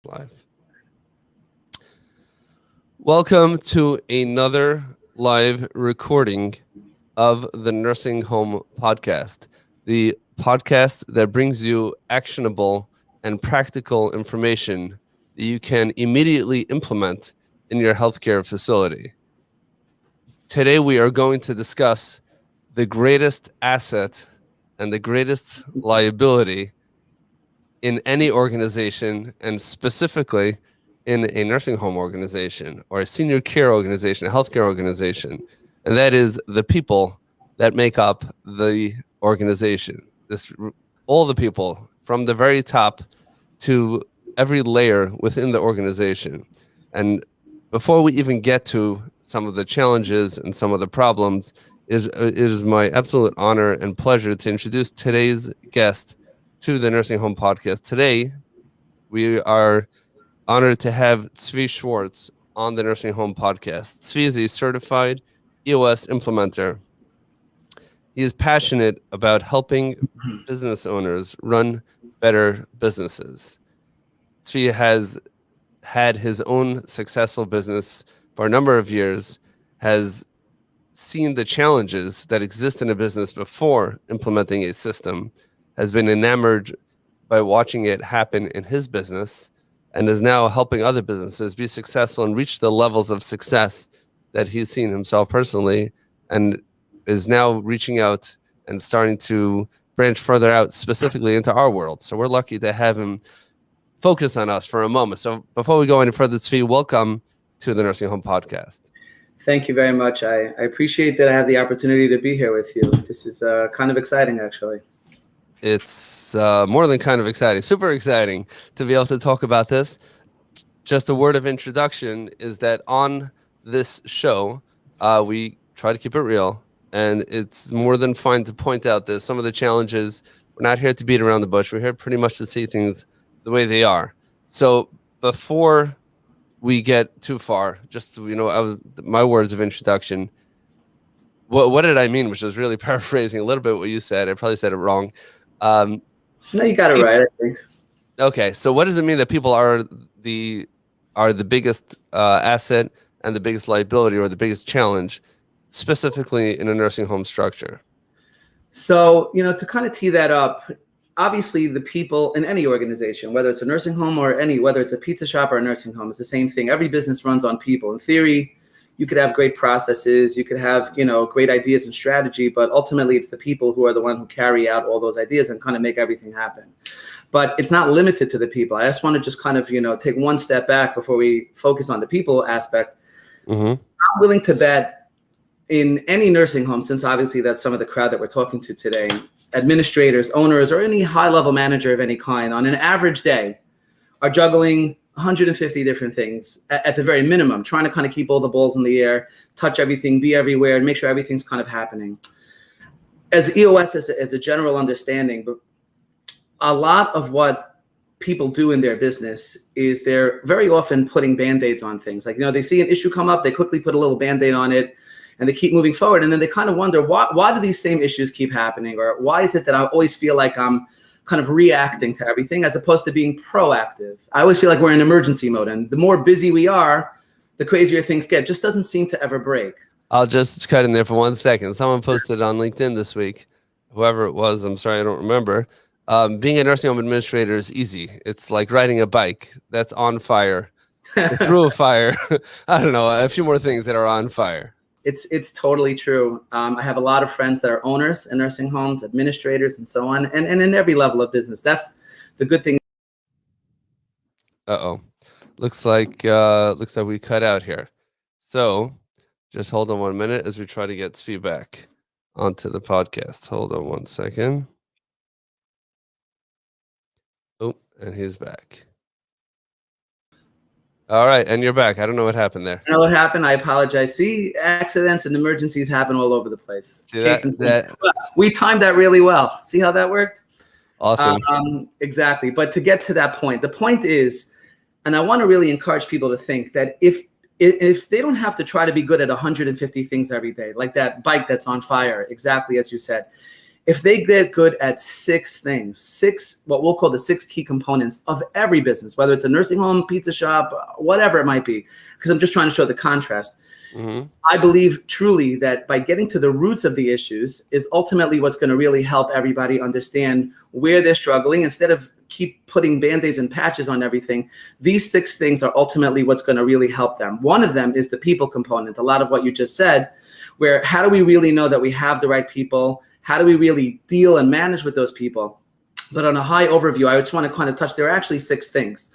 Live. Welcome to another live recording of the Nursing Home Podcast, the podcast that brings you actionable and practical information that you can immediately implement in your healthcare facility. Today, we are going to discuss the greatest asset and the greatest liability in any organization, and specifically in a nursing home organization or a senior care organization, a healthcare organization, and that is the people that make up the organization. All the people from the very top to every layer within the organization. And before we even get to some of the challenges and some of the problems, it is my absolute honor and pleasure to introduce today's guest to the Nursing Home Podcast. Today, we are honored to have Tzvi Schwartz on the Nursing Home Podcast. Tzvi is a certified EOS implementer. He is passionate about helping business owners run better businesses. Tzvi has had his own successful business for a number of years, has seen the challenges that exist in a business before implementing a system, has been enamored by watching it happen in his business, and is now helping other businesses be successful and reach the levels of success that he's seen himself personally, and is now reaching out and starting to branch further out specifically into our world. So we're lucky to have him focus on us for a moment. So before we go any further, Tzvi, welcome to the Nursing Home Podcast. Thank you very much. I appreciate that I have the opportunity to be here with you. This is kind of exciting, actually. It's more than kind of exciting, super exciting to be able to talk about this. Just a word of introduction is that on this show, we try to keep it real, and it's more than fine to point out that some of the challenges, we're not here to beat around the bush. We're here pretty much to see things the way they are. So before we get too far, just, my words of introduction, what did I mean, which was really paraphrasing a little bit what you said. I probably said it wrong. No, you got it right, I think. Okay, so what does it mean that people are the biggest asset and the biggest liability or the biggest challenge, specifically in a nursing home structure? So, to kind of tee that up, obviously the people in any organization, whether it's a nursing home or whether it's a pizza shop or a nursing home, it's the same thing. Every business runs on people. In theory, you could have great processes, you could have, great ideas and strategy, but ultimately it's the people who are the one who carry out all those ideas and kind of make everything happen. But it's not limited to the people. I just want to just kind of, take one step back before we focus on the people aspect. Mm-hmm. I'm willing to bet in any nursing home, since obviously that's some of the crowd that we're talking to today, administrators, owners, or any high-level manager of any kind on an average day are juggling 150 different things at the very minimum, trying to kind of keep all the balls in the air, touch everything, be everywhere, and make sure everything's kind of happening. As EOS, as a general understanding, but a lot of what people do in their business is they're very often putting Band-Aids on things. Like, they see an issue come up, they quickly put a little Band-Aid on it, and they keep moving forward. And then they kind of wonder, why do these same issues keep happening? Or why is it that I always feel like I'm kind of reacting to everything as opposed to being proactive? I always feel like we're in emergency mode, and the more busy we are, the crazier things get. Just doesn't seem to ever break. I'll just cut in there for 1 second. Someone posted on LinkedIn this week, whoever it was, I'm sorry, I don't remember. Being a nursing home administrator is easy. It's like riding a bike that's on fire, through a fire. I don't know, a few more things that are on fire. It's totally true. I have a lot of friends that are owners in nursing homes, administrators, and so on, and in every level of business. That's the good thing. Looks like we cut out here. So just hold on 1 minute as we try to get feedback onto the podcast. Hold on 1 second. Oh, and he's back. All right, and you're back. I don't know what happened there. I know what happened. I apologize. See, accidents and emergencies happen all over the place. See that? We timed that really well. See how that worked? Awesome. Exactly. But to get to that point, the point is, and I want to really encourage people to think that if they don't have to try to be good at 150 things every day, like that bike that's on fire, exactly as you said, if they get good at 6 things, what we'll call the 6 key components of every business, whether it's a nursing home, pizza shop, whatever it might be, because I'm just trying to show the contrast. I believe truly that by getting to the roots of the issues is ultimately what's going to really help everybody understand where they're struggling. Instead of keep putting Band-Aids and patches on everything, these 6 things are ultimately what's going to really help them. One of them is the people component, a lot of what you just said, where how do we really know that we have the right people? How do we really deal and manage with those people? But on a high overview, I just want to kind of touch, there are actually 6 things.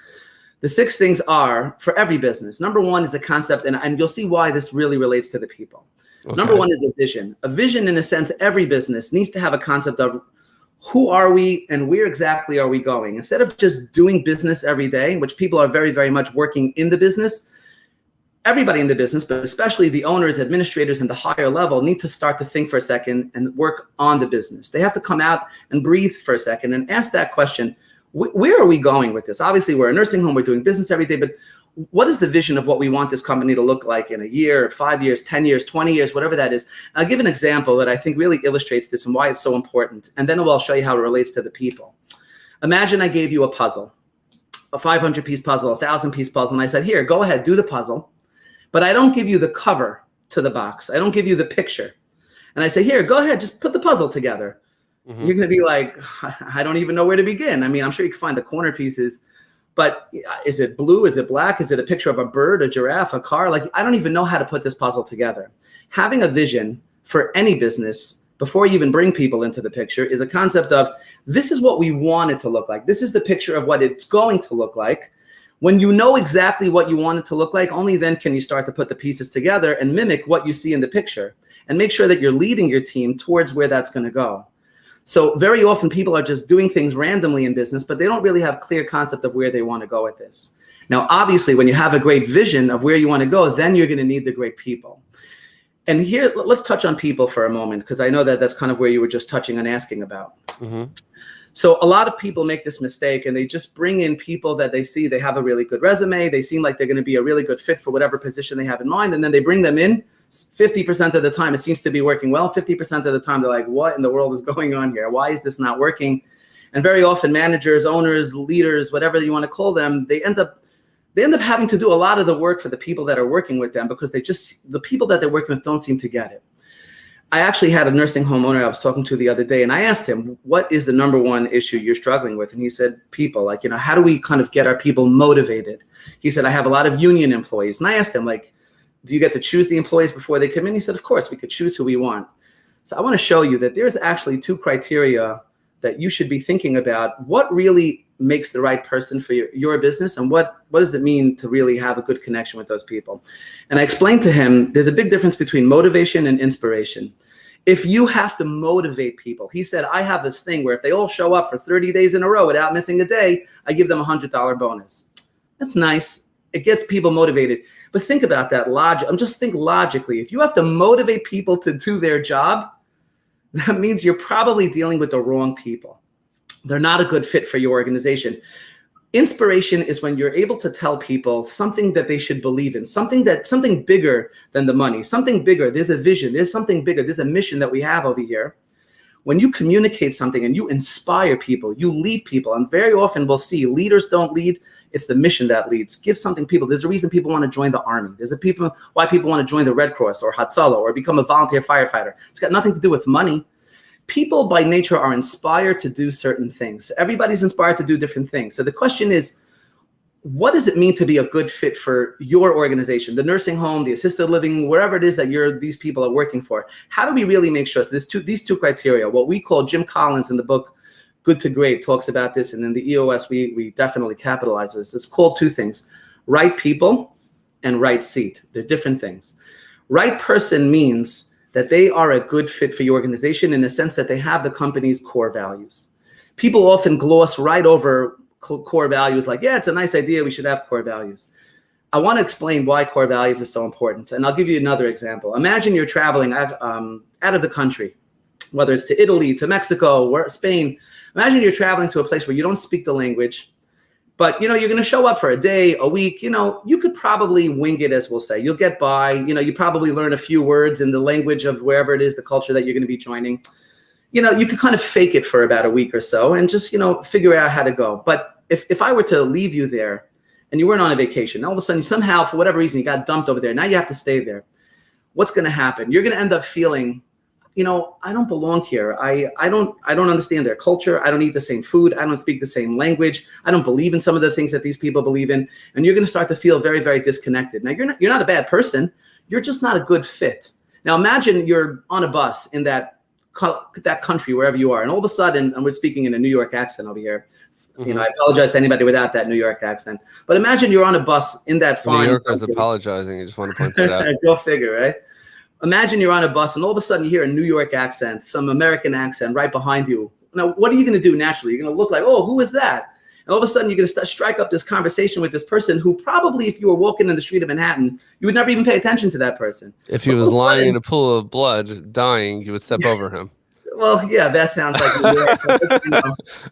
The 6 things are for every business. Number 1 is a concept, and you'll see why this really relates to the people. Okay. Number 1 is a vision. A vision, in a sense, every business needs to have a concept of who are we and where exactly are we going? Instead of just doing business every day, which people are very, very much working in the business, everybody in the business, but especially the owners, administrators, and the higher level need to start to think for a second and work on the business. They have to come out and breathe for a second and ask that question. Where are we going with this? Obviously, we're a nursing home. We're doing business every day. But what is the vision of what we want this company to look like in a year, 5 years, 10 years, 20 years, whatever that is? I'll give an example that I think really illustrates this and why it's so important. And then I'll show you how it relates to the people. Imagine I gave you a puzzle, a 500-piece puzzle, a 1,000-piece puzzle. And I said, here, go ahead, do the puzzle. But I don't give you the cover to the box. I don't give you the picture. And I say, here, go ahead, just put the puzzle together. You're going to be like, I don't even know where to begin. I mean, I'm sure you can find the corner pieces, but is it blue? Is it black? Is it a picture of a bird, a giraffe, a car? Like, I don't even know how to put this puzzle together. Having a vision for any business before you even bring people into the picture is a concept of this is what we want it to look like. This is the picture of what it's going to look like. When you know exactly what you want it to look like, only then can you start to put the pieces together and mimic what you see in the picture and make sure that you're leading your team towards where that's going to go. So very often people are just doing things randomly in business, but they don't really have clear concept of where they want to go with this. Now, obviously, when you have a great vision of where you want to go, then you're going to need the great people. And here, let's touch on people for a moment, because I know that that's kind of where you were just touching and asking about. So a lot of people make this mistake and they just bring in people that they see, they have a really good resume. They seem like they're going to be a really good fit for whatever position they have in mind. And then they bring them in. 50% of the time, it seems to be working well. 50% of the time, they're like, what in the world is going on here? Why is this not working? And very often managers, owners, leaders, whatever you want to call them, they end up having to do a lot of the work for the people that are working with them because the people that they're working with don't seem to get it. I actually had a nursing home owner I was talking to the other day, and I asked him, what is the number 1 issue you're struggling with? And he said, people. Like, how do we kind of get our people motivated? He said, I have a lot of union employees. And I asked him, like, do you get to choose the employees before they come in? He said, of course, we could choose who we want. So I want to show you that there's actually 2 criteria that you should be thinking about. What really makes the right person for your business, and what does it mean to really have a good connection with those people? And I explained to him, there's a big difference between motivation and inspiration. If you have to motivate people, he said, I have this thing where if they all show up for 30 days in a row without missing a day, I give them a $100 bonus. That's nice. It gets people motivated. But think about that logic. Just think logically. If you have to motivate people to do their job, that means you're probably dealing with the wrong people. They're not a good fit for your organization. Inspiration is when you're able to tell people something that they should believe in, something bigger than the money, something bigger. There's a vision. There's something bigger. There's a mission that we have over here. When you communicate something and you inspire people, you lead people. And very often we'll see leaders don't lead. It's the mission that leads. Give something people. There's a reason people want to join the Army. Why people want to join the Red Cross or Hatzalah or become a volunteer firefighter. It's got nothing to do with money. People by nature are inspired to do certain things. Everybody's inspired to do different things. So the question is, what does it mean to be a good fit for your organization, the nursing home, the assisted living, wherever it is that these people are working for? How do we really make sure? So these 2 criteria, what we call, Jim Collins in the book Good to Great talks about this, and in the EOS we definitely capitalize this. It's called 2 things: right people and right seat. They're different things. Right person means that they are a good fit for your organization in the sense that they have the company's core values. People often gloss right over core values like, yeah, it's a nice idea, we should have core values. I want to explain why core values are so important. And I'll give you another example. Imagine you're traveling out of the country, whether it's to Italy, to Mexico, or Spain. Imagine you're traveling to a place where you don't speak the language, but you're going to show up for a day, a week. You could probably wing it, as we'll say. You'll get by. You probably learn a few words in the language of wherever it is, the culture that you're going to be joining. you could kind of fake it for about a week or so and just, figure out how to go. But if I were to leave you there and you weren't on a vacation, all of a sudden somehow, for whatever reason, you got dumped over there. Now you have to stay there. What's going to happen? You're going to end up feeling, I don't belong here. I don't understand their culture. I don't eat the same food. I don't speak the same language. I don't believe in some of the things that these people believe in. And you're going to start to feel very, very disconnected. Now, you're not a bad person. You're just not a good fit. Now, imagine you're on a bus in that country, wherever you are. And all of a sudden, and we're speaking in a New York accent over here. Mm-hmm. I apologize to anybody without that New York accent. But imagine you're on a bus in that fine New Yorkers country. Apologizing. I just want to point that out. Go figure, right? Imagine you're on a bus and all of a sudden you hear a New York accent, some American accent right behind you. Now, what are you going to do naturally? You're going to look like, oh, who is that? And all of a sudden you're going to strike up this conversation with this person who probably, if you were walking in the street of Manhattan, you would never even pay attention to that person. If he was lying in a pool of blood, dying, you would step over him. Well, yeah, that sounds like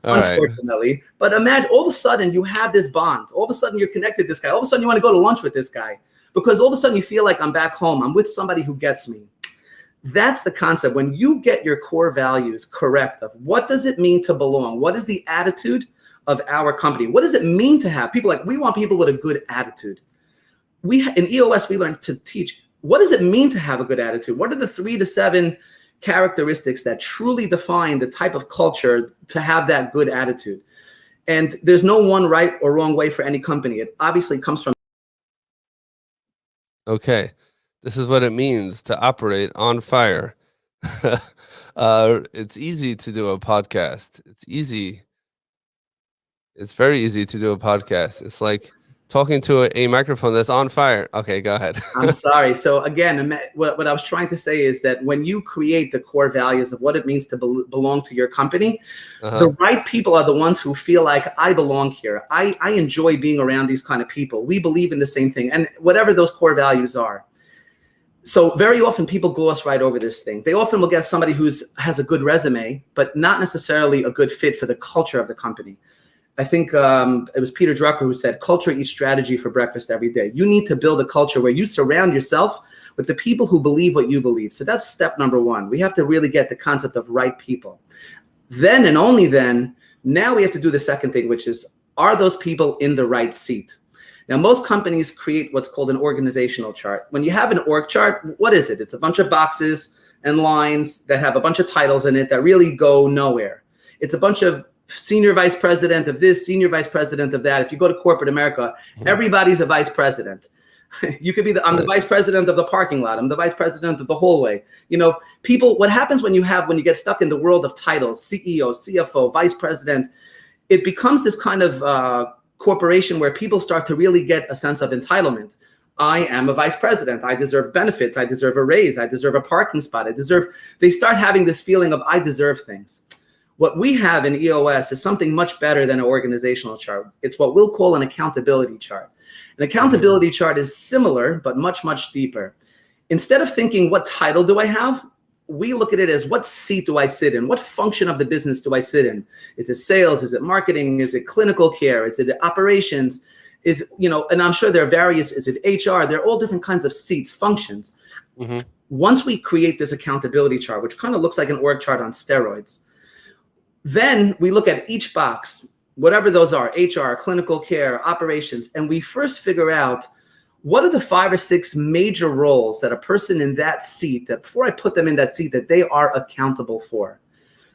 unfortunately. Right. But imagine all of a sudden you have this bond. All of a sudden you're connected to this guy. All of a sudden you want to go to lunch with this guy because all of a sudden you feel like I'm back home. I'm with somebody who gets me. That's the concept. When you get your core values correct of what does it mean to belong? What is the attitude of our company? What does it mean to have people we want people with a good attitude? In EOS, we learn to teach, what does it mean to have a good attitude? What are the 3 to 7 characteristics that truly define the type of culture to have that good attitude? And there's no one right or wrong way for any company. It obviously comes from. Okay. This is what it means to operate on fire. It's easy to do a podcast. It's easy. It's very easy to do a podcast. It's like talking to a microphone that's on fire. Okay, go ahead. I'm sorry. So again, what I was trying to say is that when you create the core values of what it means to belong to your company, the right people are the ones who feel like I belong here. I enjoy being around these kind of people. We believe in the same thing, and whatever those core values are. So very often people gloss right over this thing. They often will get somebody who has a good resume, but not necessarily a good fit for the culture of the company. I think it was Peter Drucker who said, culture eats strategy for breakfast every day. You need to build a culture where you surround yourself with the people who believe what you believe. So that's step number 1. We have to really get the concept of right people. Then and only then, now we have to do the second thing, which is, are those people in the right seat? Now, most companies create what's called an organizational chart. When you have an org chart, what is it? It's a bunch of boxes and lines that have a bunch of titles in it that really go nowhere. It's a bunch of senior vice president of this, senior vice president of that. If you go to corporate America, everybody's a vice president. You could be I'm the vice president of the parking lot. I'm the vice president of the hallway. People, what happens when you get stuck in the world of titles, CEO, CFO, vice president, it becomes this kind of corporation where people start to really get a sense of entitlement. I am a vice president. I deserve benefits. I deserve a raise. I deserve a parking spot. They start having this feeling of I deserve things. What we have in EOS is something much better than an organizational chart. It's what we'll call an accountability chart. An accountability chart is similar, but much, much deeper. Instead of thinking, what title do I have? We look at it as, what seat do I sit in? What function of the business do I sit in? Is it sales? Is it marketing? Is it clinical care? Is it operations? And I'm sure there are various, is it HR? There are all different kinds of seats, functions. Once we create this accountability chart, which kind of looks like an org chart on steroids, then we look at each box, whatever those are, HR, clinical care, operations, and we first figure out what are the 5 or 6 major roles that a person in that seat, that before I put them in that seat, that they are accountable for.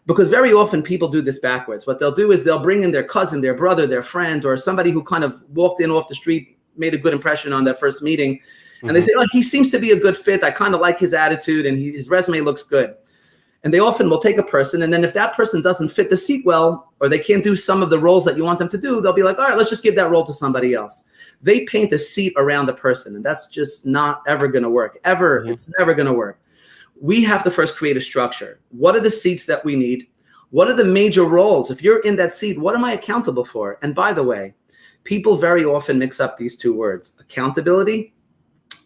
Because very often people do this backwards. What they'll do is they'll bring in their cousin, their brother, their friend, or somebody who kind of walked in off the street, made a good impression on that first meeting. And they say, oh, he seems to be a good fit. I kind of like his attitude and his resume looks good. And they often will take a person, and then if that person doesn't fit the seat well, or they can't do some of the roles that you want them to do, they'll be like, all right, let's just give that role to somebody else. They paint a seat around the person, and that's just not ever going to work. Ever. It's never going to work. We have to first create a structure. What are the seats that we need? What are the major roles? If you're in that seat, what am I accountable for? And by the way, people very often mix up these 2 words, accountability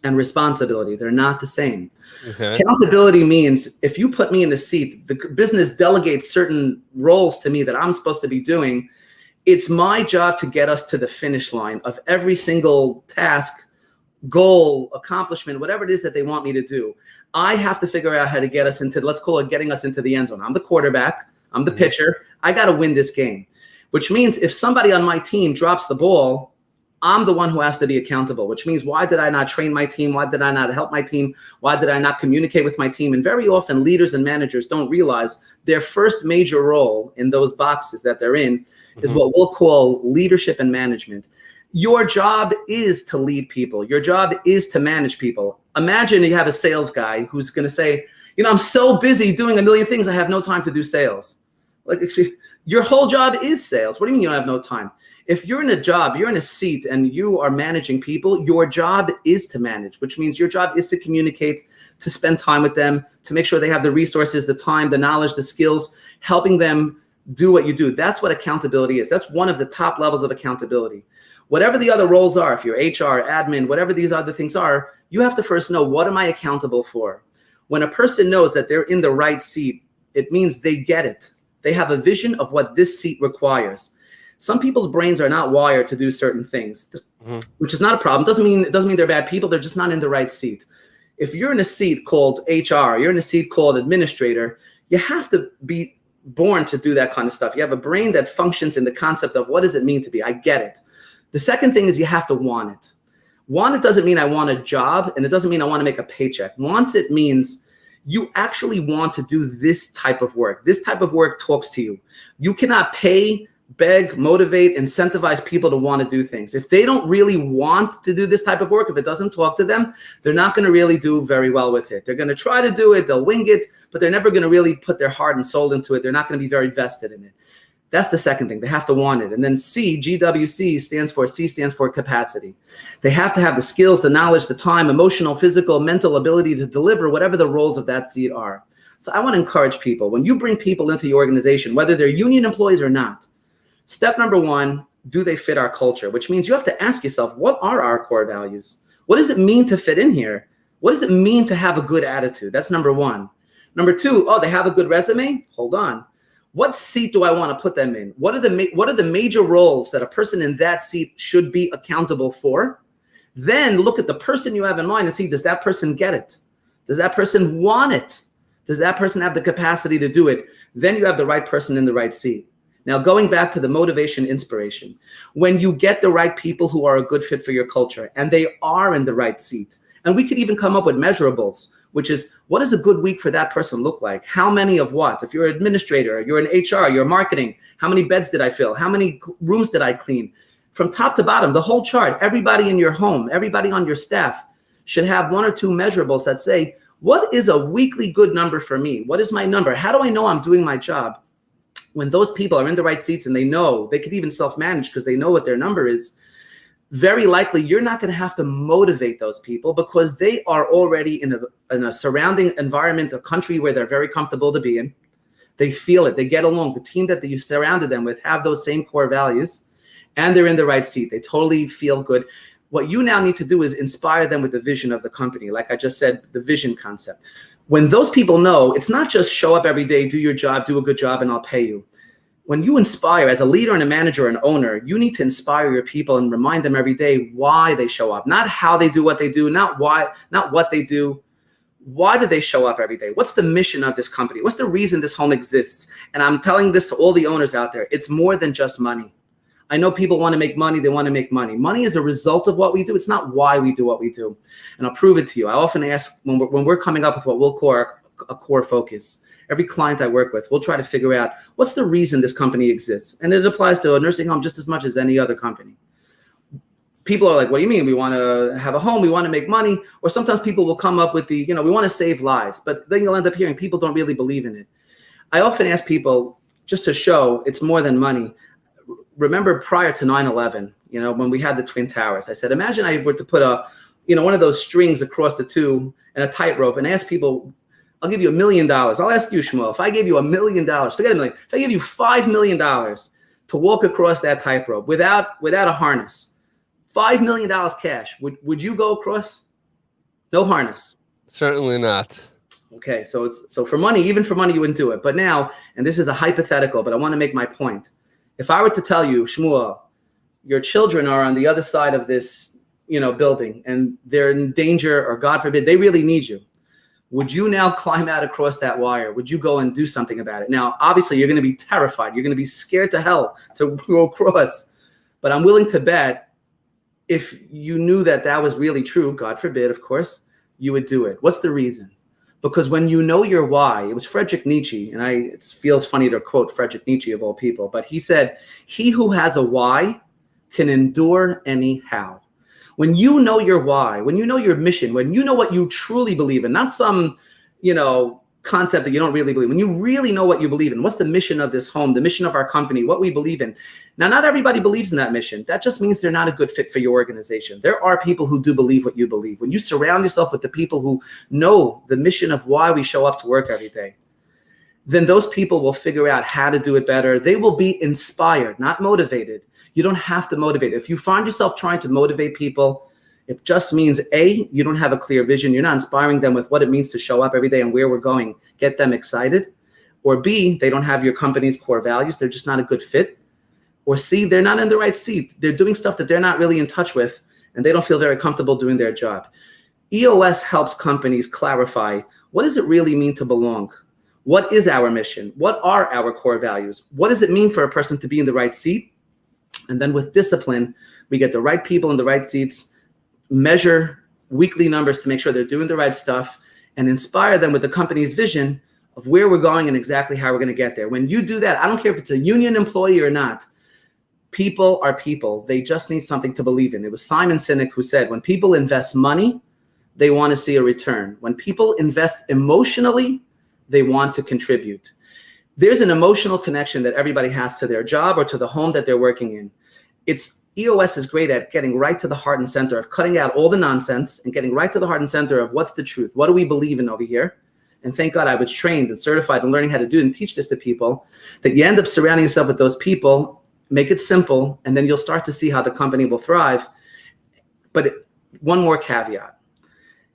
and responsibility. They're not the same. Accountability means if you put me in the seat, the business delegates certain roles to me that I'm supposed to be doing. It's my job to get us to the finish line of every single task goal, accomplishment, whatever it is that they want me to do, I have to figure out how to get us into, let's call it getting us into the end zone. I'm the quarterback. I'm the pitcher. I got to win this game, which means if somebody on my team drops the ball, I'm the one who has to be accountable, which means why did I not train my team? Why did I not help my team? Why did I not communicate with my team? And very often leaders and managers don't realize their first major role in those boxes that they're in is what we'll call leadership and management. Your job is to lead people. Your job is to manage people. Imagine you have a sales guy who's going to say, I'm so busy doing a million things, I have no time to do sales. Like, your whole job is sales. What do you mean you don't have no time? If you're in a job, you're in a seat and you are managing people, your job is to manage, which means your job is to communicate, to spend time with them, to make sure they have the resources, the time, the knowledge, the skills, helping them do what you do. That's what accountability is. That's one of the top levels of accountability. Whatever the other roles are, if you're HR, admin, whatever these other things are, you have to first know, what am I accountable for? When a person knows that they're in the right seat, it means they get it. They have a vision of what this seat requires. Some people's brains are not wired to do certain things, which is not a problem. It doesn't mean they're bad people. They're just not in the right seat. If you're in a seat called HR, you're in a seat called administrator, you have to be born to do that kind of stuff. You have a brain that functions in the concept of what does it mean to be? I get it. The second thing is you have to want it. Want it doesn't mean I want a job, and it doesn't mean I want to make a paycheck. Wants it means you actually want to do this type of work. This type of work talks to you. You cannot pay, beg, motivate, incentivize people to want to do things. If they don't really want to do this type of work, if it doesn't talk to them, they're not going to really do very well with it. They're going to try to do it, they'll wing it, but they're never going to really put their heart and soul into it. They're not going to be very vested in it. That's the second thing. They have to want it. And then GWC stands for capacity. They have to have the skills, the knowledge, the time, emotional, physical, mental ability to deliver whatever the roles of that seat are. So I want to encourage people, when you bring people into your organization, whether they're union employees or not, step number one, do they fit our culture? Which means you have to ask yourself, what are our core values? What does it mean to fit in here? What does it mean to have a good attitude? That's number one. Number two, they have a good resume? Hold on. What seat do I want to put them in? What are the major roles that a person in that seat should be accountable for? Then look at the person you have in mind and see, does that person get it? Does that person want it? Does that person have the capacity to do it? Then you have the right person in the right seat. Now, going back to the motivation, inspiration, when you get the right people who are a good fit for your culture and they are in the right seat, and we could even come up with measurables, which is, what does a good week for that person look like? How many of what? If you're an administrator, you're in HR, you're marketing, how many beds did I fill? How many rooms did I clean? From top to bottom, the whole chart, everybody in your home, everybody on your staff should have one or two measurables that say, what is a weekly good number for me? What is my number? How do I know I'm doing my job? When those people are in the right seats and they know, they could even self-manage because they know what their number is, very likely you're not going to have to motivate those people because they are already in a surrounding environment, a country where they're very comfortable to be in. They feel it. They get along. The team that you surrounded them with have those same core values, and they're in the right seat. They totally feel good. What you now need to do is inspire them with the vision of the company. Like I just said, the vision concept. When those people know, it's not just show up every day, do your job, do a good job, and I'll pay you. When you inspire, as a leader and a manager and owner, you need to inspire your people and remind them every day why they show up, not how they do what they do, not what they do. Why do they show up every day? What's the mission of this company? What's the reason this home exists? And I'm telling this to all the owners out there. It's more than just money. I know people want to make money. They want to make money. Money is a result of what we do. It's not why we do what we do. And I'll prove it to you. I often ask when we're coming up with what we'll call a core focus. Every client I work with, we'll try to figure out what's the reason this company exists. And it applies to a nursing home just as much as any other company. People are like, what do you mean? We want to have a home, we want to make money. Or sometimes people will come up with we want to save lives. But then you'll end up hearing people don't really believe in it. I often ask people, just to show it's more than money. Remember prior to 9/11, when we had the Twin Towers, I said, imagine I were to put one of those strings across the two and a tightrope and ask people, I'll give you $1 million. I'll ask you, Shmuel, if I gave you $1 million, forget $1 million, if I gave you $5 million to walk across that tightrope without a harness, $5 million cash, would you go across? No harness. Certainly not. Okay, so for money, even for money, you wouldn't do it. But now, and this is a hypothetical, but I want to make my point. If I were to tell you, Shmuel, your children are on the other side of this, building and they're in danger, or God forbid, they really need you, would you now climb out across that wire? Would you go and do something about it? Now, obviously, you're going to be terrified. You're going to be scared to hell to go across. But I'm willing to bet if you knew that that was really true, God forbid, of course, you would do it. What's the reason? Because when you know your why, it was Friedrich Nietzsche, and it feels funny to quote Friedrich Nietzsche of all people, but he said, "He who has a why can endure any how." When you know your why, when you know your mission, when you know what you truly believe in, not some, concept that you don't really believe, when you really know what you believe in, what's the mission of this home, the mission of our company, what we believe in. Now, not everybody believes in that mission. That just means they're not a good fit for your organization. There are people who do believe what you believe. When you surround yourself with the people who know the mission of why we show up to work every day, then those people will figure out how to do it better. They will be inspired, not motivated. You don't have to motivate. If you find yourself trying to motivate people, it just means A, you don't have a clear vision. You're not inspiring them with what it means to show up every day and where we're going, get them excited. Or B, they don't have your company's core values. They're just not a good fit. Or C, they're not in the right seat. They're doing stuff that they're not really in touch with, and they don't feel very comfortable doing their job. EOS helps companies clarify, what does it really mean to belong? What is our mission? What are our core values? What does it mean for a person to be in the right seat? And then with discipline, we get the right people in the right seats, measure weekly numbers to make sure they're doing the right stuff, and inspire them with the company's vision of where we're going and exactly how we're going to get there. When you do that, I don't care if it's a union employee or not, people are people. They just need something to believe in. It was Simon Sinek who said, when people invest money, they want to see a return. When people invest emotionally, they want to contribute. There's an emotional connection that everybody has to their job or to the home that they're working in. EOS is great at getting right to the heart and center of cutting out all the nonsense and getting right to the heart and center of what's the truth. What do we believe in over here? And thank God I was trained and certified in learning how to do it and teach this to people, that you end up surrounding yourself with those people, make it simple, and then you'll start to see how the company will thrive. But one more caveat.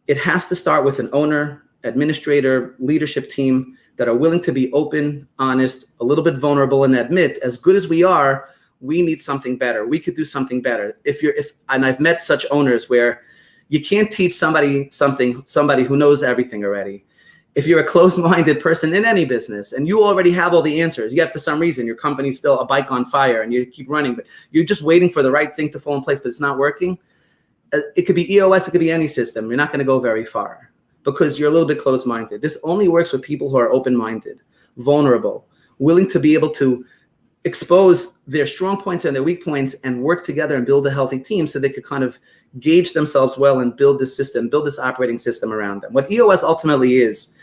It has to start with an owner, administrator, leadership team that are willing to be open, honest, a little bit vulnerable, and admit, as good as we are, we need something better. We could do something better. And I've met such owners where you can't teach somebody who knows everything already. If you're a closed-minded person in any business and you already have all the answers, yet for some reason your company's still a bike on fire and you keep running, but you're just waiting for the right thing to fall in place, but it's not working. It could be EOS, it could be any system. You're not going to go very far because you're a little bit closed-minded. This only works with people who are open-minded, vulnerable, willing to be able to expose their strong points and their weak points and work together and build a healthy team so they could kind of gauge themselves well and build this system, build this operating system around them. What EOS ultimately is,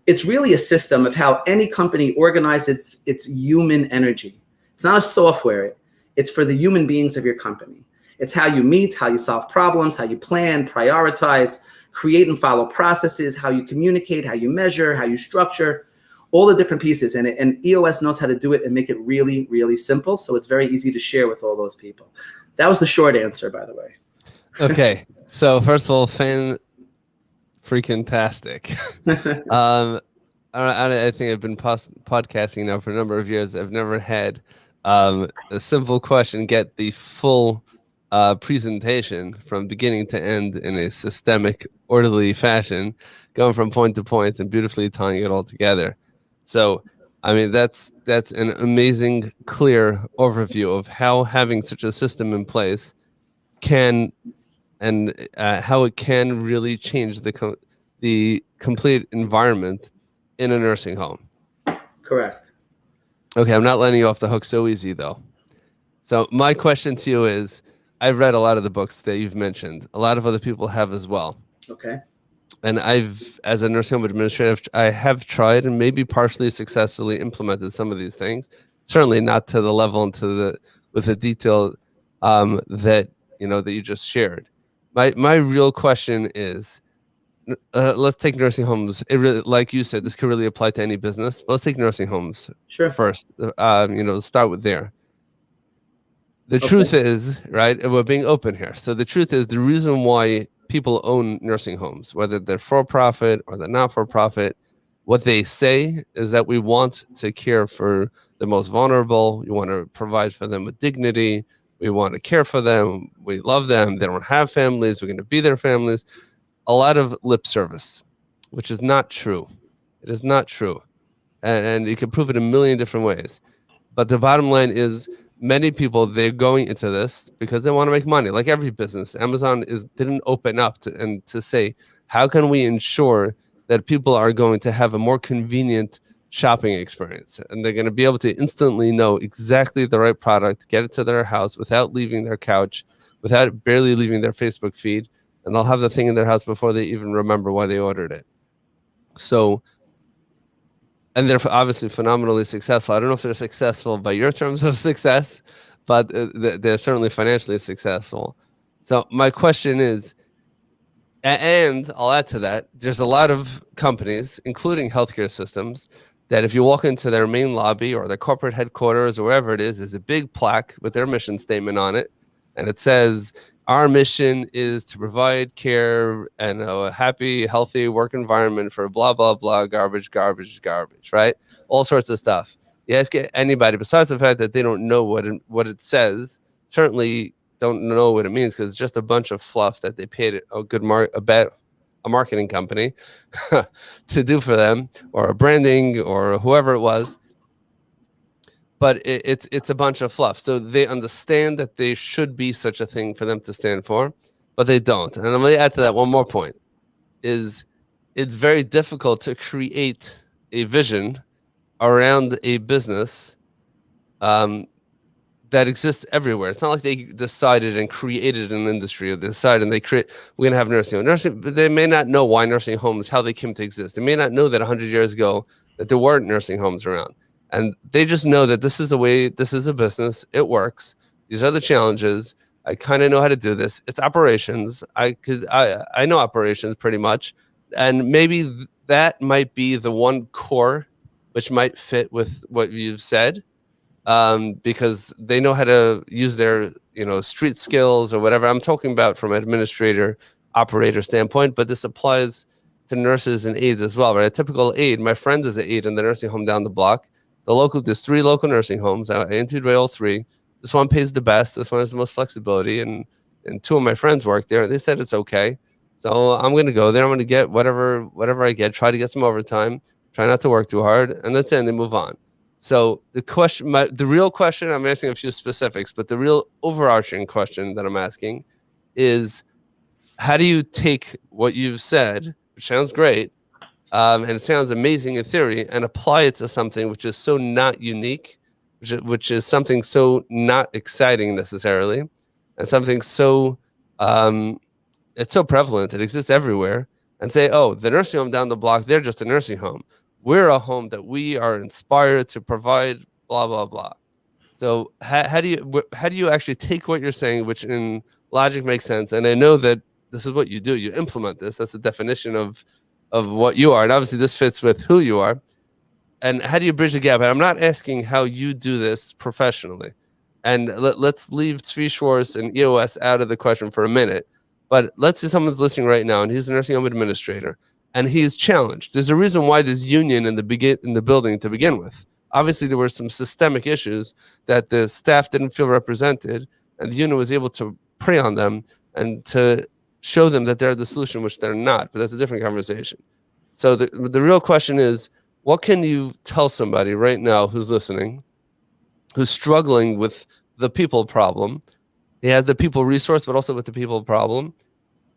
it's really a system of how any company organizes its human energy. It's not a software. It's for the human beings of your company. It's how you meet, how you solve problems, how you plan, prioritize, create and follow processes, how you communicate, how you measure, how you structure, all the different pieces. And EOS knows how to do it and make it really, really simple. So it's very easy to share with all those people. That was the short answer, by the way. Okay. So first of all, freaking-tastic. I think I've been podcasting now for a number of years. I've never had a simple question get the full presentation from beginning to end in a systemic, orderly fashion, going from point to point and beautifully tying it all together. So, I mean, that's an amazing, clear overview of how having such a system in place can and how it can really change the complete environment in a nursing home. Correct. Okay, I'm not letting you off the hook so easy, though. So my question to you is, I've read a lot of the books that you've mentioned. A lot of other people have as well. Okay. And as a nursing home administrator, I have tried and maybe partially successfully implemented some of these things. Certainly not to the level and with the detail that you just shared. My real question is, let's take nursing homes. Like you said, this could really apply to any business. But let's take nursing homes first. Start with there. The truth is, right, and we're being open here. So the truth is, the reason why people own nursing homes, whether they're for-profit or they're not for-profit, what they say is that we want to care for the most vulnerable. You want to provide for them with dignity. We want to care for them. We love them. They don't have families. We're going to be their families. A lot of lip service, which is not true. It is not true. And you can prove it a million different ways. But the bottom line is many people, they're going into this because they want to make money. Like every business, Amazon didn't open up to say, how can we ensure that people are going to have a more convenient shopping experience, and they're going to be able to instantly know exactly the right product, get it to their house without leaving their couch, without barely leaving their Facebook feed, and they'll have the thing in their house before they even remember why they ordered it. So, and they're obviously phenomenally successful. I don't know if they're successful by your terms of success, but they're certainly financially successful. So my question is, and I'll add to that, there's a lot of companies, including healthcare systems, that if you walk into their main lobby or their corporate headquarters or wherever it is, there's a big plaque with their mission statement on it. And it says, our mission is to provide care and a happy, healthy work environment for blah, blah, blah, garbage, garbage, garbage, right? All sorts of stuff. You ask anybody, besides the fact that they don't know what it says, certainly don't know what it means, because it's just a bunch of fluff that they paid a marketing company to do for them, or a branding, or whoever it was. But it's a bunch of fluff. So they understand that there should be such a thing for them to stand for, but they don't. And I'm going to add to that one more point, is it's very difficult to create a vision around a business that exists everywhere. It's not like they decided and created an industry, or they decided and we're going to have nursing homes. They may not know why nursing homes, how they came to exist. They may not know that 100 years ago that there weren't nursing homes around. And they just know that this is a way, this is a business, it works. These are the challenges. I kind of know how to do this. It's operations. I know operations pretty much. And maybe that might be the one core which might fit with what you've said, because they know how to use their, street skills or whatever. I'm talking about from an administrator, operator standpoint, but this applies to nurses and aides as well, right? A typical aide, my friend is an aide in the nursing home down the block. There's 3 local nursing homes. I interviewed by all 3. This one pays the best. This one has the most flexibility. And 2 of my friends work there. They said it's okay. So I'm going to go there. I'm going to get whatever I get, try to get some overtime, try not to work too hard. And that's it. And they move on. So the real question, I'm asking a few specifics, but the real overarching question that I'm asking is, how do you take what you've said, which sounds great, and it sounds amazing in theory, and apply it to something which is so not unique, which is something so not exciting necessarily, and something so it's so prevalent, it exists everywhere, and say, oh, the nursing home down the block, they're just a nursing home. We're a home that we are inspired to provide, blah, blah, blah. So how do you actually take what you're saying, which in logic makes sense, and I know that this is what you do, you implement this, that's the definition of what you are, and obviously this fits with who you are, and how do you bridge the gap? And I'm not asking how you do this professionally, and let's leave Tzvi Schwartz and EOS out of the question for a minute, but let's say someone's listening right now and he's a nursing home administrator and he is challenged. There's a reason why there's union in the building to begin with. Obviously there were some systemic issues that the staff didn't feel represented, and the union was able to prey on them and to show them that they're the solution, which they're not, but that's a different conversation. So the real question is, what can you tell somebody right now who's listening, who's struggling with the people problem? He has the people resource, but also with the people problem.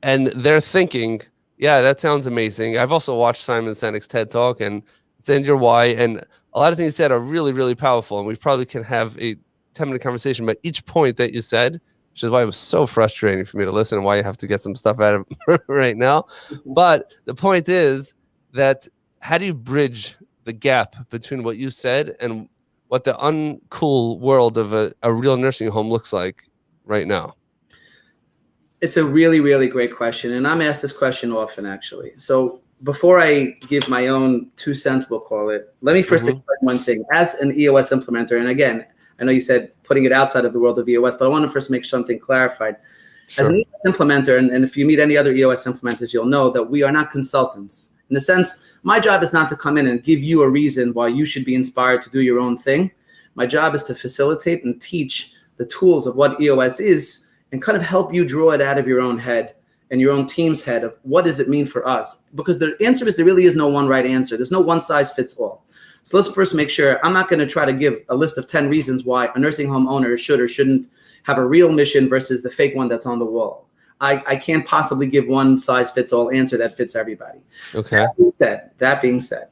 And they're thinking, yeah, that sounds amazing. I've also watched Simon Sinek's TED Talk and Send Your Why, and a lot of things he said are really, really powerful. And we probably can have a 10-minute conversation about each point that you said, which is why it was so frustrating for me to listen and why you have to get some stuff out of right now. But the point is that how do you bridge the gap between what you said and what the uncool world of a real nursing home looks like right now? It's a really, really great question. And I'm asked this question often, actually. So before I give my own 2 cents, we'll call it, let me first explain one thing. As an EOS implementer, and again, I know you said putting it outside of the world of EOS, but I want to first make something clarified. Sure. As an EOS implementer, and if you meet any other EOS implementers, you'll know that we are not consultants. In a sense, my job is not to come in and give you a reason why you should be inspired to do your own thing. My job is to facilitate and teach the tools of what EOS is and kind of help you draw it out of your own head and your own team's head of what does it mean for us? Because the answer is there really is no one right answer. There's no one size fits all. So let's first make sure, I'm not going to try to give a list of 10 reasons why a nursing home owner should or shouldn't have a real mission versus the fake one that's on the wall. I can't possibly give one size fits all answer that fits everybody. Okay. That being said,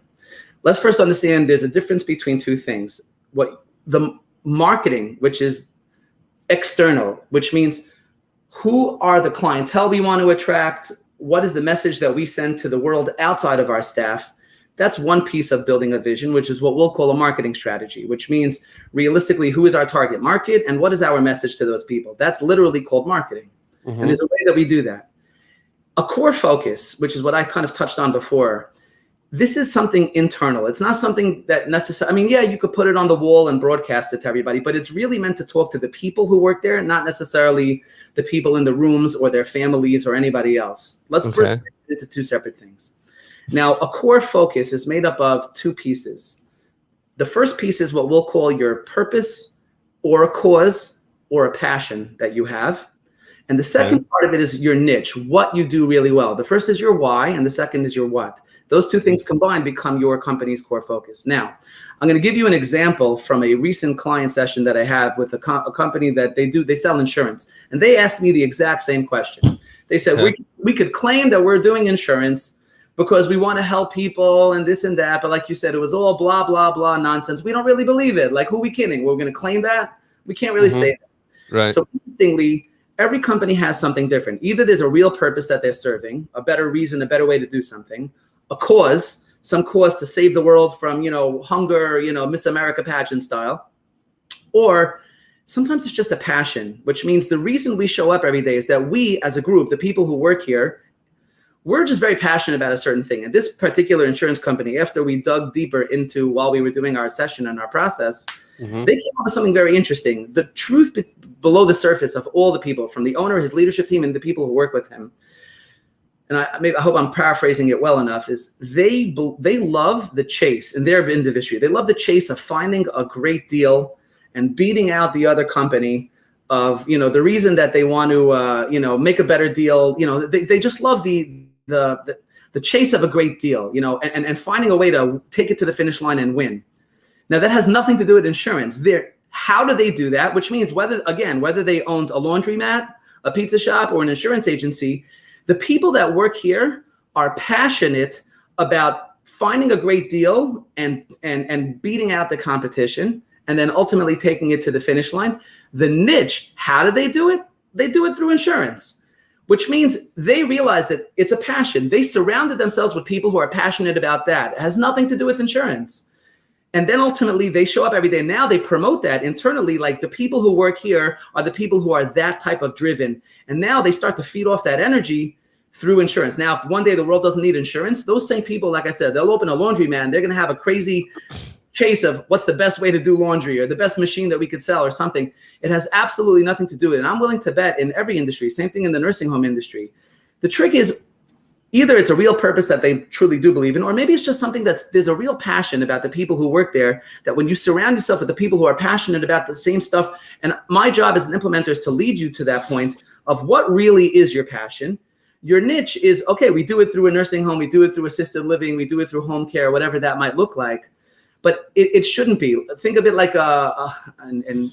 let's first understand there's a difference between two things. What the marketing, which is external, which means who are the clientele we want to attract? What is the message that we send to the world outside of our staff? That's one piece of building a vision, which is what we'll call a marketing strategy, which means realistically, who is our target market and what is our message to those people? That's literally called marketing. Mm-hmm. And there's a way that we do that. A core focus, which is what I kind of touched on before, this is something internal. It's not something that necessarily, you could put it on the wall and broadcast it to everybody, but it's really meant to talk to the people who work there, not necessarily the people in the rooms or their families or anybody else. Let's first get into two separate things. Now, a core focus is made up of two pieces. The first piece is what we'll call your purpose or a cause or a passion that you have. And the second part of it is your niche, what you do really well. The first is your why, and the second is your what. Those two things combined become your company's core focus. Now, I'm going to give you an example from a recent client session that I have with a company that they sell insurance. And they asked me the exact same question. They said, we could claim that we're doing insurance because we want to help people and this and that. But like you said, it was all blah, blah, blah nonsense. We don't really believe it. Like, who are we kidding? We're going to claim that? We can't really say that. Right. So interestingly, every company has something different. Either there's a real purpose that they're serving, a better reason, a better way to do something, a cause, some cause to save the world from, hunger, Miss America pageant style. Or sometimes it's just a passion, which means the reason we show up every day is that we as a group, the people who work here, we're just very passionate about a certain thing. And this particular insurance company, after we dug deeper into while we were doing our session and our process, they came up with something very interesting. The truth below the surface of all the people, from the owner, his leadership team, and the people who work with him, and I hope I'm paraphrasing it well enough, is they love the chase in their industry. They love the chase of finding a great deal and beating out the other company of, the reason that they want to, make a better deal. They just love the chase of a great deal, and finding a way to take it to the finish line and win. Now, that has nothing to do with insurance. How do they do that? Which means whether they owned a laundromat, a pizza shop, or an insurance agency, the people that work here are passionate about finding a great deal and beating out the competition, and then ultimately taking it to the finish line. The niche, how do they do it? They do it through insurance, which means they realize that it's a passion. They surrounded themselves with people who are passionate about that. It has nothing to do with insurance. And then ultimately they show up every day. Now they promote that internally, like the people who work here are the people who are that type of driven. And now they start to feed off that energy through insurance. Now, if one day the world doesn't need insurance, those same people, like I said, they'll open a laundromat and they're going to have a crazy chase of what's the best way to do laundry or the best machine that we could sell or something. It has absolutely nothing to do with it. And I'm willing to bet in every industry, same thing in the nursing home industry. The trick is either it's a real purpose that they truly do believe in, or maybe it's just something there's a real passion about the people who work there, that when you surround yourself with the people who are passionate about the same stuff, and my job as an implementer is to lead you to that point of what really is your passion. Your niche is, okay, we do it through a nursing home, we do it through assisted living, we do it through home care, whatever that might look like. But it shouldn't be. Think of it like and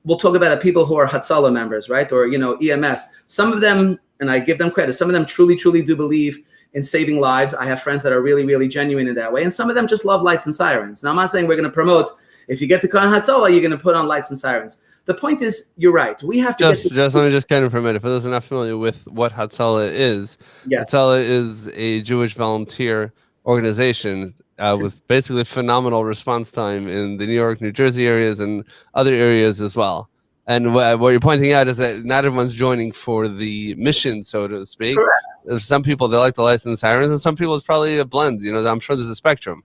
we'll talk about people who are Hatzalah members, right? Or, EMS. Some of them, and I give them credit, some of them truly, truly do believe in saving lives. I have friends that are really, really genuine in that way. And some of them just love lights and sirens. Now, I'm not saying we're going to promote, if you get to Kohen Hatzalah, you're going to put on lights and sirens. The point is, you're right. We have to just let me just kind of for a minute. For those who are not familiar with what Hatzalah is, Hatzalah is a Jewish volunteer organization with basically phenomenal response time in the New York, New Jersey areas and other areas as well. And what you're pointing out is that not everyone's joining for the mission, so to speak. Correct. There's some people, they like the lights and sirens, and some people it's probably a blend. I'm sure there's a spectrum.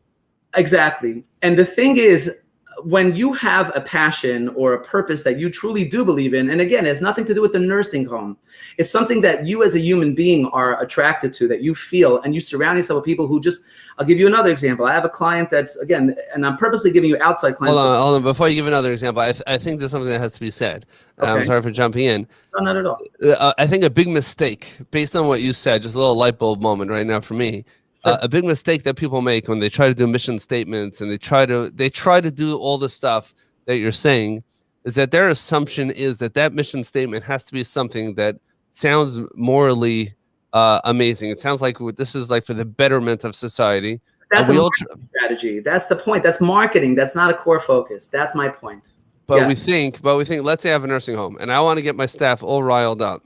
Exactly. And the thing is, when you have a passion or a purpose that you truly do believe in, and again, it has nothing to do with the nursing home. It's something that you as a human being are attracted to, that you feel, and you surround yourself with people who just, I'll give you another example. I have a client that's, again, and I'm purposely giving you outside clients. Hold on. Before you give another example, I think there's something that has to be said. Okay. I'm sorry for jumping in. No, not at all. I think a big mistake, based on what you said, just a little light bulb moment right now for me. Sure. A big mistake that people make when they try to do mission statements and they try to do all the stuff that you're saying is that their assumption is that that mission statement has to be something that sounds morally amazing. It sounds like this is like for the betterment of society. That's a marketing strategy. That's the point. That's marketing. That's not a core focus. That's my point. But we think, let's say I have a nursing home and I want to get my staff all riled up.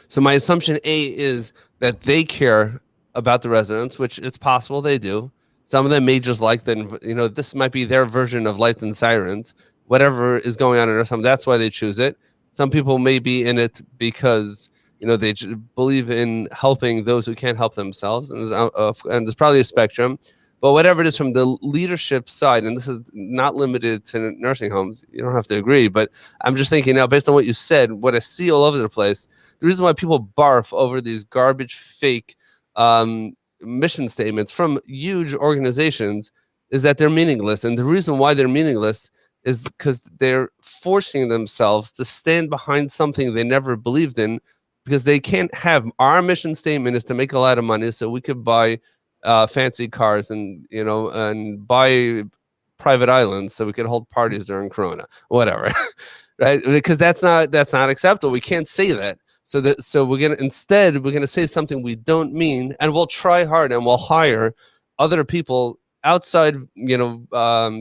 So my assumption A is that they care about the residents, which it's possible they do. Some of them may just like that, this might be their version of lights and sirens, whatever is going on in their home. That's why they choose it. Some people may be in it because, they believe in helping those who can't help themselves. And there's probably a spectrum. But whatever it is from the leadership side, and this is not limited to nursing homes, you don't have to agree, but I'm just thinking now, based on what you said, what I see all over the place, the reason why people barf over these garbage, fake mission statements from huge organizations is that they're meaningless. And the reason why they're meaningless is because they're forcing themselves to stand behind something they never believed in, because they can't have, our mission statement is to make a lot of money so we could buy fancy cars and and buy private islands so we could hold parties during Corona, whatever, right? Because that's not acceptable. We can't say that. So we're gonna say something we don't mean, and we'll try hard and we'll hire other people outside,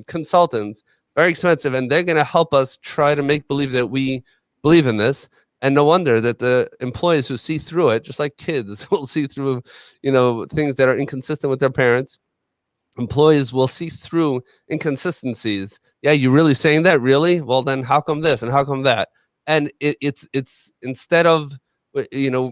consultants, very expensive, and they're gonna help us try to make believe that we believe in this. And no wonder that the employees who see through it, just like kids will see through, things that are inconsistent with their parents, employees will see through inconsistencies. Yeah, you really saying that? Really? Well, then how come this and how come that? And it's instead of, here,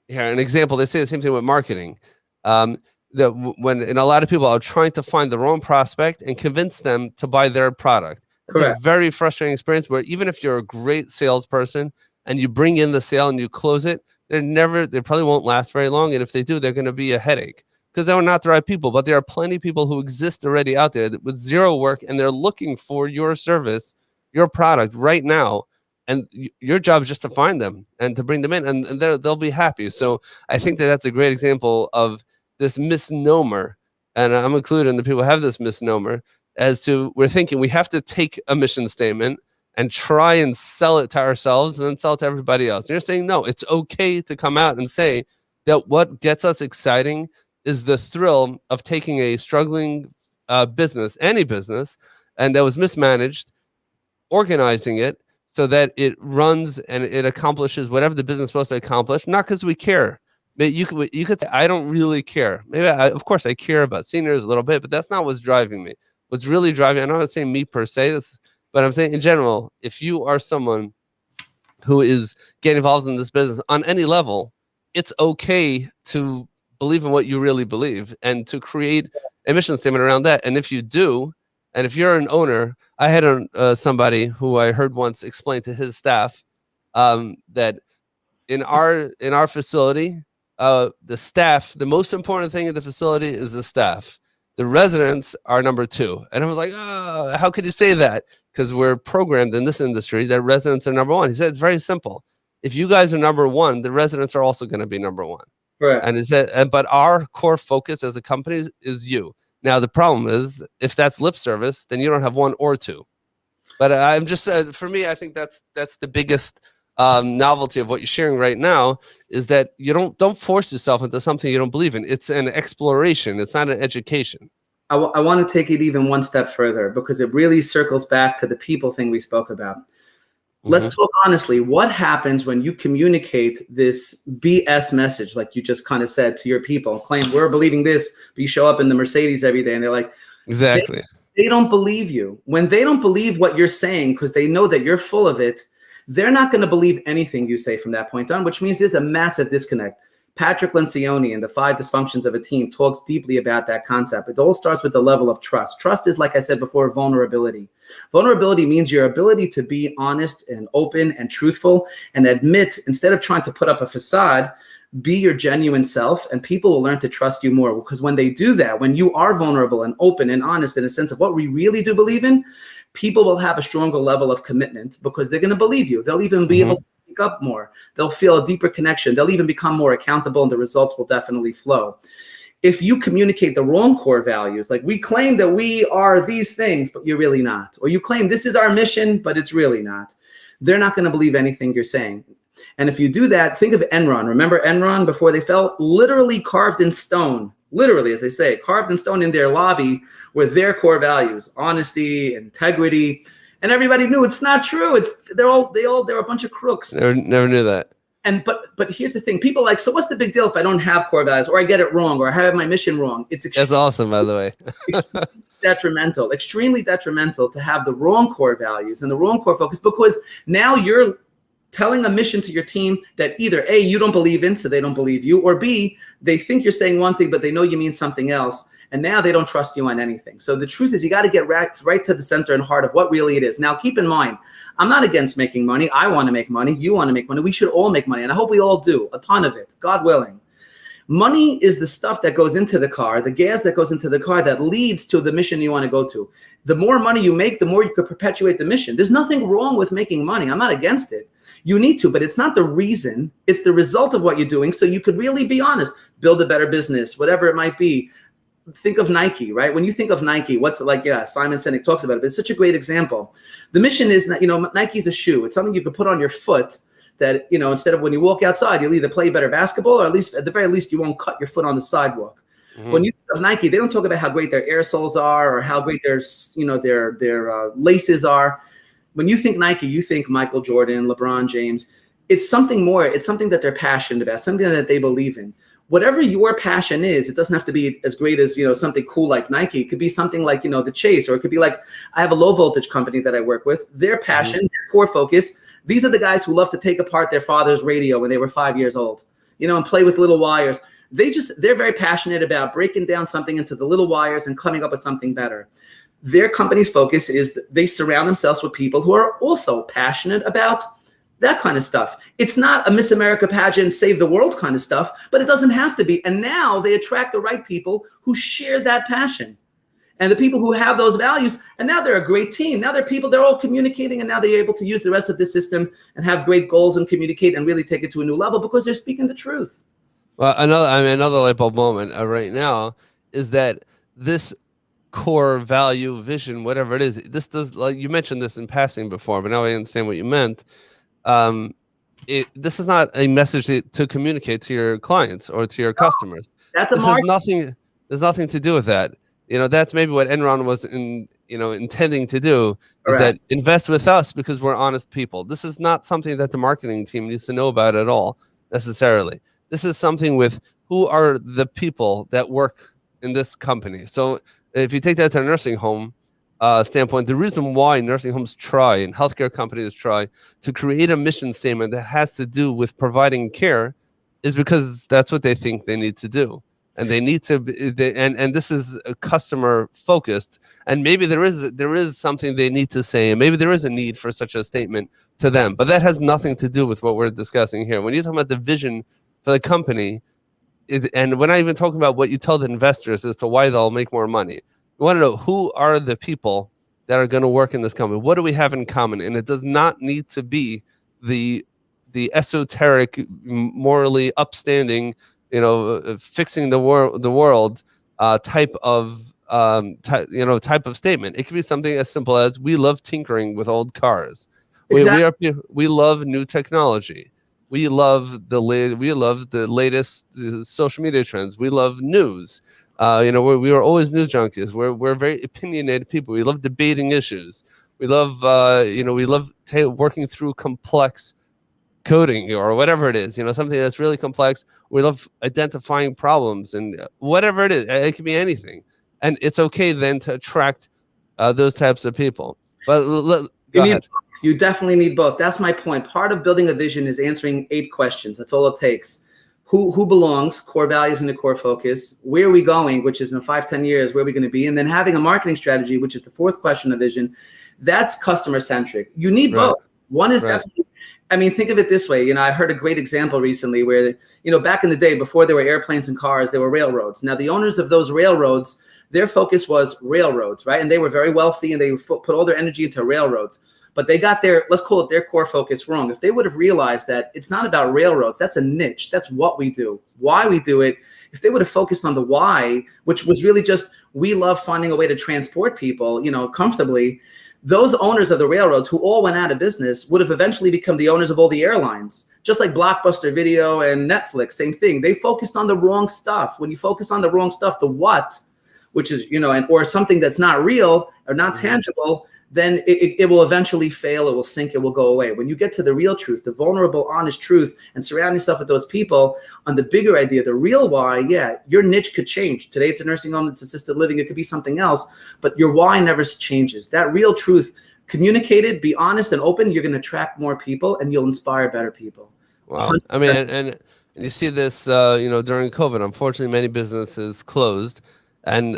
an example, they say the same thing with marketing. When a lot of people are trying to find the wrong prospect and convince them to buy their product. It's Correct. a very frustrating experience where even if you're a great salesperson and you bring in the sale and you close it, they probably won't last very long. And if they do, they're going to be a headache because they're not the right people. But there are plenty of people who exist already out there with zero work, and they're looking for your service, your product right now. And your job is just to find them and to bring them in, and they'll be happy. So I think that's a great example of this misnomer. And I'm including the people who have this misnomer as to, we're thinking we have to take a mission statement and try and sell it to ourselves and then sell it to everybody else. And you're saying, no, it's okay to come out and say that what gets us exciting is the thrill of taking a struggling business, any business, and that was mismanaged, organizing it so that it runs and it accomplishes whatever the business is supposed to accomplish, not because we care. You could say, I don't really care. Maybe, of course, I care about seniors a little bit, but that's not what's driving me. What's really driving, I'm not saying me per se, but I'm saying in general, if you are someone who is getting involved in this business on any level, it's okay to believe in what you really believe and to create a mission statement around that. And if you do, and if you're an owner, I had somebody who I heard once explain to his staff that in our facility, the staff, the most important thing in the facility is the staff. The residents are number two. And I was like, oh, how could you say that? Because we're programmed in this industry that residents are number one. He said, it's very simple. If you guys are number one, the residents are also going to be number one. Right. And he said, but our core focus as a company is you. Now, the problem is, if that's lip service, then you don't have one or two. But I'm just, for me, I think that's the biggest novelty of what you're sharing right now, is that you don't force yourself into something you don't believe in. It's an exploration. It's not an education. I want to take it even one step further, because it really circles back to the people thing we spoke about. Let's talk honestly. What happens when you communicate this BS message, like you just kind of said, to your people, claim we're believing this, but you show up in the Mercedes every day and they're like, exactly. They don't believe you. When they don't believe what you're saying because they know that you're full of it, they're not going to believe anything you say from that point on, which means there's a massive disconnect. Patrick Lencioni in The 5 Dysfunctions of a Team talks deeply about that concept. It all starts with the level of trust. Trust is, like I said before, vulnerability. Vulnerability means your ability to be honest and open and truthful and admit, instead of trying to put up a facade, be your genuine self, and people will learn to trust you more. Because when they do that, when you are vulnerable and open and honest in a sense of what we really do believe in, people will have a stronger level of commitment because they're going to believe you. They'll even be able to speak up more. They'll feel a deeper connection. They'll even become more accountable, and the results will definitely flow. If you communicate the wrong core values, like we claim that we are these things, but you're really not, or you claim this is our mission, but it's really not, they're not going to believe anything you're saying. And if you do that, think of Enron. Remember Enron before they fell? Literally carved in stone, literally, as they say, carved in stone in their lobby were their core values: honesty, integrity. And everybody knew it's not true. They're a bunch of crooks. Never knew that. And but here's the thing: people are like, so what's the big deal if I don't have core values, or I get it wrong, or I have my mission wrong? That's awesome, by the way. extremely detrimental to have the wrong core values and the wrong core focus, because now you're telling a mission to your team that either A, you don't believe in, so they don't believe you, or B, they think you're saying one thing, but they know you mean something else. And now they don't trust you on anything. So the truth is, you got to get right to the center and heart of what really it is. Now, keep in mind, I'm not against making money. I want to make money. You want to make money. We should all make money. And I hope we all do, a ton of it, God willing. Money is the stuff that goes into the car, the gas that goes into the car that leads to the mission you want to go to. The more money you make, the more you could perpetuate the mission. There's nothing wrong with making money. I'm not against it. You need to, but it's not the reason. It's the result of what you're doing. So you could really be honest, build a better business, whatever it might be. Think of Nike, right? When you think of Nike, what's it like? Yeah, Simon Sinek talks about it, but it's such a great example. The mission is that, Nike's a shoe. It's something you could put on your foot that, instead of when you walk outside, you'll either play better basketball, or at the very least, you won't cut your foot on the sidewalk. Mm-hmm. When you think of Nike, they don't talk about how great their air soles are or how great their laces are. When you think Nike, you think Michael Jordan, LeBron James. It's something more. It's something that they're passionate about, something that they believe in. Whatever your passion is, it doesn't have to be as great as, something cool like Nike. It could be something like, the Chase, or it could be like, I have a low voltage company that I work with. Their passion, their core focus, these are the guys who love to take apart their father's radio when they were 5 years old, and play with little wires. They're very passionate about breaking down something into the little wires and coming up with something better. Their company's focus is that they surround themselves with people who are also passionate about that kind of stuff. It's not a Miss America pageant, save the world kind of stuff, but it doesn't have to be. And now they attract the right people who share that passion and the people who have those values. And now they're a great team. Now they're all communicating, and now they're able to use the rest of the system and have great goals and communicate and really take it to a new level because they're speaking the truth. Well, another light bulb moment right now is that this core value, vision, whatever it is, this does, like you mentioned this in passing before, but now I understand what you meant. This is not a message to communicate to your clients or to your customers. That's this has nothing. There's nothing to do with that. That's maybe what Enron was intending to do, is that invest with us because we're honest people. This is not something that the marketing team needs to know about at all necessarily. This is something with who are the people that work in this company. So if you take that to a nursing home standpoint, the reason why nursing homes try and healthcare companies try to create a mission statement that has to do with providing care is because that's what they think they need to do. And they need to, and this is customer focused. And maybe there is something they need to say, and maybe there is a need for such a statement to them. But that has nothing to do with what we're discussing here. When you're talking about the vision for the company, and we're not even talking about what you tell the investors as to why they'll make more money. You want to know who are the people that are going to work in this company. What do we have in common? And it does not need to be the esoteric, morally upstanding, fixing the world type of statement. It could be something as simple as, we love tinkering with old cars. Exactly. We love new technology. We love the latest social media trends. We love news. We are always news junkies. We're very opinionated people. We love debating issues. We love working through complex coding or whatever it is. Something that's really complex. We love identifying problems and whatever it is. It can be anything, and it's okay then to attract those types of people. But go ahead. You definitely need both. That's my point. Part of building a vision is answering 8 questions. That's all it takes. who belongs, core values and the core focus, where are we going, which is in 5-10 years, where are we going to be? And then having a marketing strategy, which is the fourth question of vision, that's customer centric. You need Right. both. One is Right. definitely, I mean, think of it this way. I heard a great example recently where, back in the day, before there were airplanes and cars, there were railroads. Now, the owners of those railroads, their focus was railroads, right? And they were very wealthy and they put all their energy into railroads. But they got their, let's call it their core focus, wrong. If they would have realized that it's not about railroads, that's a niche, that's what we do, why we do it. If they would have focused on the why, which was really just, we love finding a way to transport people, comfortably, those owners of the railroads who all went out of business would have eventually become the owners of all the airlines. Just like Blockbuster Video and Netflix, same thing. They focused on the wrong stuff. When you focus on the wrong stuff, the what, which is, or something that's not real or not tangible, then it will eventually fail, it will sink, it will go away. When you get to the real truth, the vulnerable, honest truth, and surround yourself with those people on the bigger idea, the real why, yeah, your niche could change. Today it's a nursing home, it's assisted living, it could be something else, but your why never changes. That real truth, communicated, be honest and open, you're going to attract more people and you'll inspire better people. Wow. I mean, and you see this, during COVID, unfortunately, many businesses closed.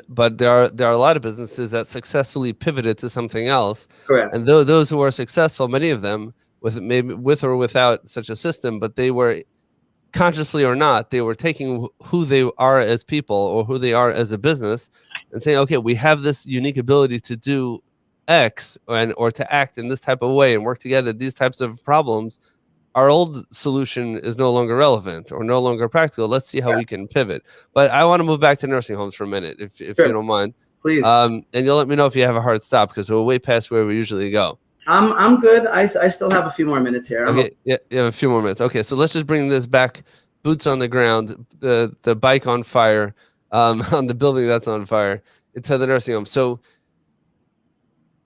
But there are a lot of businesses that successfully pivoted to something else. Correct. And those who are successful, many of them, with or without such a system, but they were, consciously or not, they were taking who they are as people or who they are as a business and saying, okay, we have this unique ability to do X or to act in this type of way and work together these types of problems. Our old solution is no longer relevant or no longer practical. Let's see how we can pivot. But I want to move back to nursing homes for a minute, if Sure. you don't mind. Please. And you'll let me know if you have a hard stop, because we're way past where we usually go. I'm good. I still have a few more minutes here. Okay, yeah, you have a few more minutes. Okay, so let's just bring this back. Boots on the ground, the bike on fire, on the building that's on fire, into the nursing home. So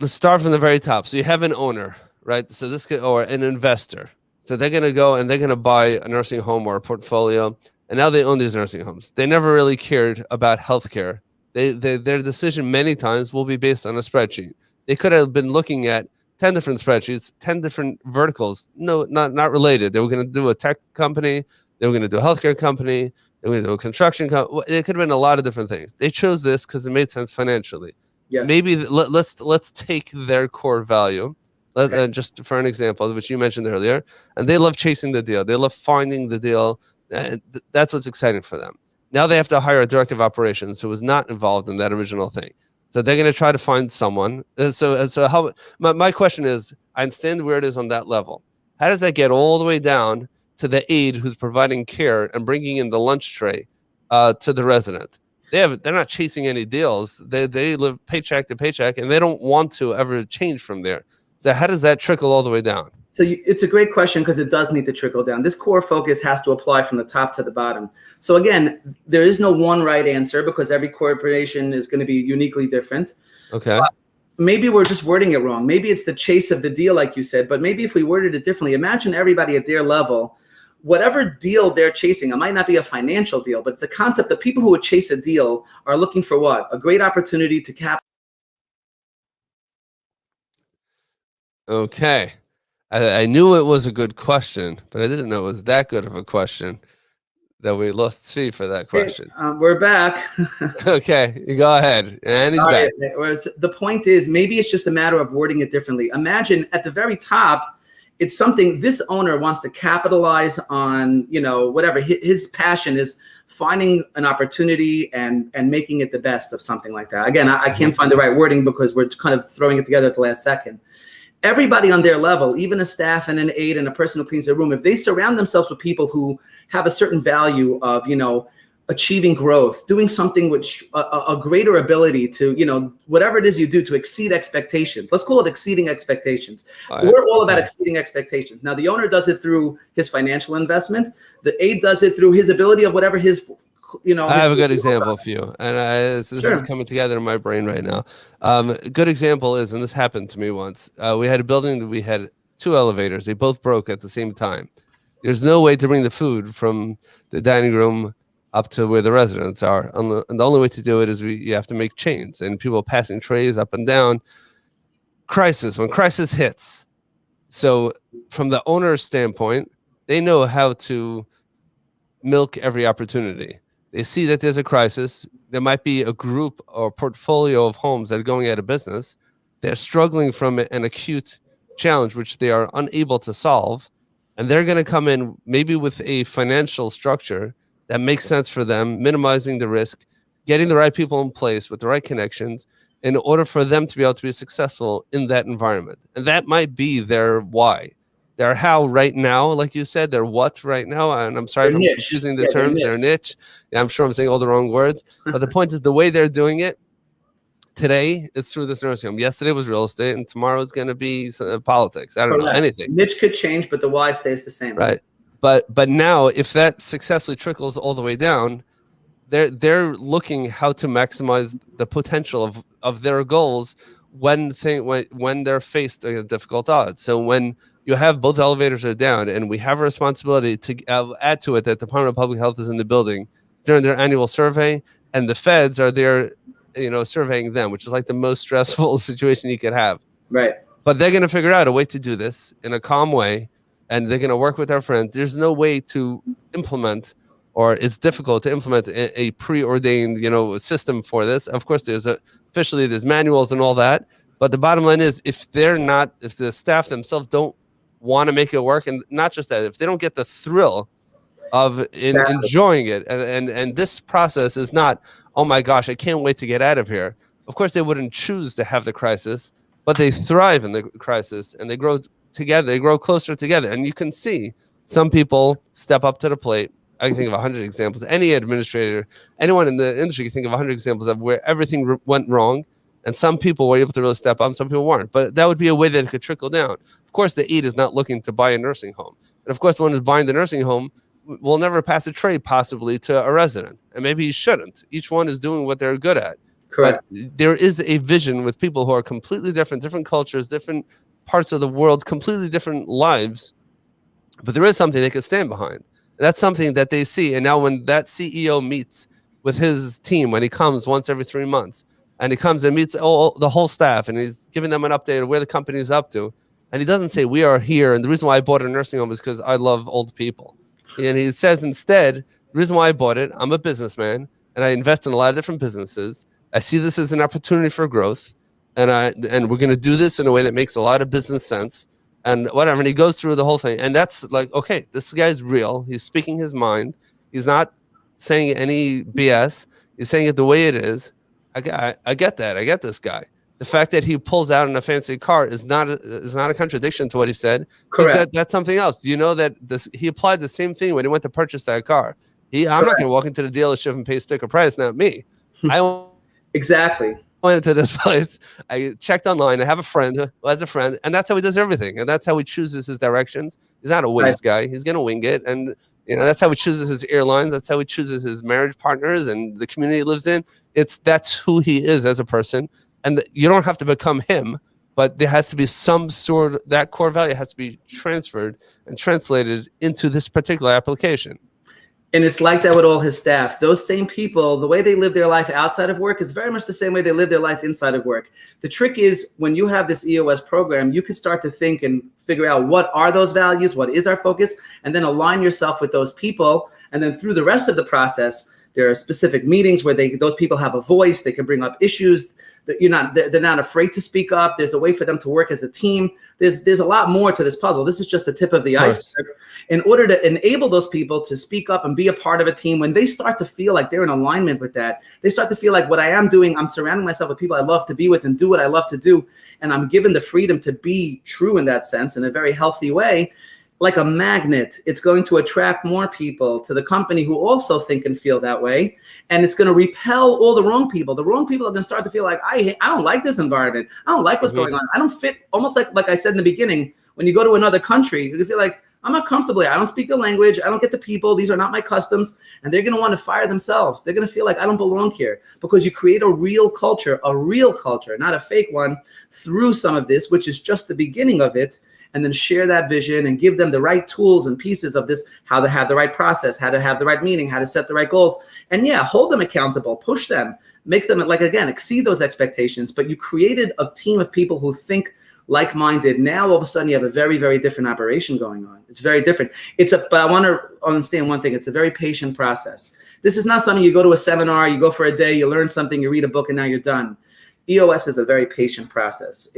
let's start from the very top. So you have an owner, right? So this could, or an investor. So they're going to go and they're going to buy a nursing home or a portfolio, and now they own these nursing homes. They never really cared about healthcare. Their decision many times will be based on a spreadsheet. They could have been looking at 10 different spreadsheets, 10 different verticals. No, not related. They were going to do a tech company. They were going to do a healthcare company. They were going to do a construction company. It could have been a lot of different things. They chose this because it made sense financially. Yes. Maybe let's take their core value. Just for an example, which you mentioned earlier, and they love chasing the deal. They love finding the deal, and that's what's exciting for them. Now they have to hire a director of operations who was not involved in that original thing. So they're going to try to find someone. So how? My question is, I understand where it is on that level. How does that get all the way down to the aide who's providing care and bringing in the lunch tray to the resident? They're not chasing any deals. They live paycheck to paycheck, and they don't want to ever change from there. So how does that trickle all the way down? So it's a great question, because it does need to trickle down. This core focus has to apply from the top to the bottom. So again, there is no one right answer, because every corporation is going to be uniquely different. Okay. Maybe we're just wording it wrong. Maybe it's the chase of the deal, like you said, but maybe if we worded it differently, imagine everybody at their level, whatever deal they're chasing, it might not be a financial deal, but it's a concept that people who would chase a deal are looking for what? A great opportunity to capitalize. Okay. I knew it was a good question, but I didn't know it was that good of a question that we lost Tzvi for that question. We're back. Okay, you go ahead. And he's back. The point is, maybe it's just a matter of wording it differently. Imagine at the very top, it's something this owner wants to capitalize on, whatever. His passion is finding an opportunity and making it the best of something like that. Again, I can't find the right wording because we're kind of throwing it together at the last second. Everybody on their level, even a staff and an aide and a person who cleans their room, if they surround themselves with people who have a certain value of, achieving growth, doing something which a greater ability to, whatever it is you do to exceed expectations. Let's call it exceeding expectations. We're all about exceeding expectations. Now, the owner does it through his financial investment. The aide does it through his ability of whatever his I have a good example for you, and this is coming together in my brain right now. A good example is, and this happened to me once, we had a building that we had 2 elevators. They both broke at the same time. There's no way to bring the food from the dining room up to where the residents are, and the only way to do it is you have to make chains, and people passing trays up and down. When crisis hits. So from the owner's standpoint, they know how to milk every opportunity. They see that there's a crisis. There might be a group or portfolio of homes that are going out of business. They're struggling from an acute challenge, which they are unable to solve. And they're going to come in maybe with a financial structure that makes sense for them, minimizing the risk, getting the right people in place with the right connections in order for them to be able to be successful in that environment. And that might be their why. Their how right now, like you said, their what right now. And I'm sorry Their if I'm niche. confusing the Yeah, their terms, their niche. Yeah, I'm sure I'm saying all the wrong words. But the point is the way they're doing it today is through this nursing home. Yesterday was real estate, and tomorrow is going to be politics. I don't know, Correct. anything. Niche could change, but the why stays the same. Right. But now if that successfully trickles all the way down, they're looking how to maximize the potential of their goals when they're faced against difficult odds. So when you have both elevators are down, and we have a responsibility to add to it that the Department of Public Health is in the building during their annual survey, and the feds are there, surveying them, which is like the most stressful situation you could have. Right. But they're going to figure out a way to do this in a calm way, and they're going to work with our friends. There's no way to implement, or it's difficult to implement a preordained, system for this. Of course, officially there's manuals and all that. But the bottom line is, if the staff themselves don't want to make it work, and not just that, if they don't get the thrill of enjoying it, and this process is not, oh my gosh, I can't wait to get out of here. Of course, they wouldn't choose to have the crisis, but they thrive in the crisis, and they grow together. They grow closer together, and you can see some people step up to the plate. I can think of 100 examples. Any administrator, anyone in the industry can think of 100 examples of where everything went wrong, and some people were able to really step up, some people weren't. But that would be a way that it could trickle down. Of course, the EAT is not looking to buy a nursing home. And of course, the one who's buying the nursing home will never pass a trade possibly to a resident. And maybe he shouldn't. Each one is doing what they're good at. Correct. But there is a vision with people who are completely different cultures, different parts of the world, completely different lives. But there is something they can stand behind. That's something that they see. And now when that CEO meets with his team, when he comes once every 3 months, and he comes and meets the whole staff, and he's giving them an update of where the company is up to, and he doesn't say, we are here, and the reason why I bought a nursing home is because I love old people. And he says instead, the reason why I bought it, I'm a businessman, and I invest in a lot of different businesses. I see this as an opportunity for growth, and we're going to do this in a way that makes a lot of business sense. And whatever, and he goes through the whole thing, and that's like, okay, this guy's real. He's speaking his mind. He's not saying any BS. He's saying it the way it is. I get that. I get this guy. The fact that he pulls out in a fancy car is not a contradiction to what he said. Correct. That's something else. Do you know that he applied the same thing when he went to purchase that car? I'm not going to walk into the dealership and pay sticker price. Not me. Exactly. Went into this place. I checked online. I have a friend who has a friend, and that's how he does everything. And that's how he chooses his directions. He's not a Waze guy. He's going to wing it. And that's how he chooses his airlines. That's how he chooses his marriage partners and the community he lives in. That's who he is as a person. And you don't have to become him, but there has to be some sort of that core value has to be transferred and translated into this particular application. And it's like that with all his staff. Those same people, the way they live their life outside of work is very much the same way they live their life inside of work. The trick is when you have this EOS program, you can start to think and figure out what are those values, what is our focus, and then align yourself with those people. And then through the rest of the process, there are specific meetings where those people have a voice. They can bring up issues. They're not afraid to speak up. There's a way for them to work as a team. There's a lot more to this puzzle. This is just the tip of the iceberg. In order to enable those people to speak up and be a part of a team, when they start to feel like they're in alignment with that, they start to feel like what I am doing, I'm surrounding myself with people I love to be with and do what I love to do. And I'm given the freedom to be true in that sense in a very healthy way. Like a magnet, it's going to attract more people to the company who also think and feel that way. And it's going to repel all the wrong people. The wrong people are going to start to feel like, I don't like this environment. I don't like what's going on. I don't fit. Almost like I said in the beginning, when you go to another country, you feel like, I'm not comfortable here. I don't speak the language. I don't get the people. These are not my customs. And they're going to want to fire themselves. They're going to feel like I don't belong here, because you create a real culture, not a fake one, through some of this, which is just the beginning of it. And then share that vision and give them the right tools and pieces of this, how to have the right process, how to have the right meeting, how to set the right goals. And hold them accountable, push them, make them, exceed those expectations. But you created a team of people who think like-minded. Now all of a sudden you have a very, very different operation going on. It's very different. But I want to understand one thing. It's a very patient process. This is not something you go to a seminar, you go for a day, you learn something, you read a book, and now you're done. EOS is a very patient process.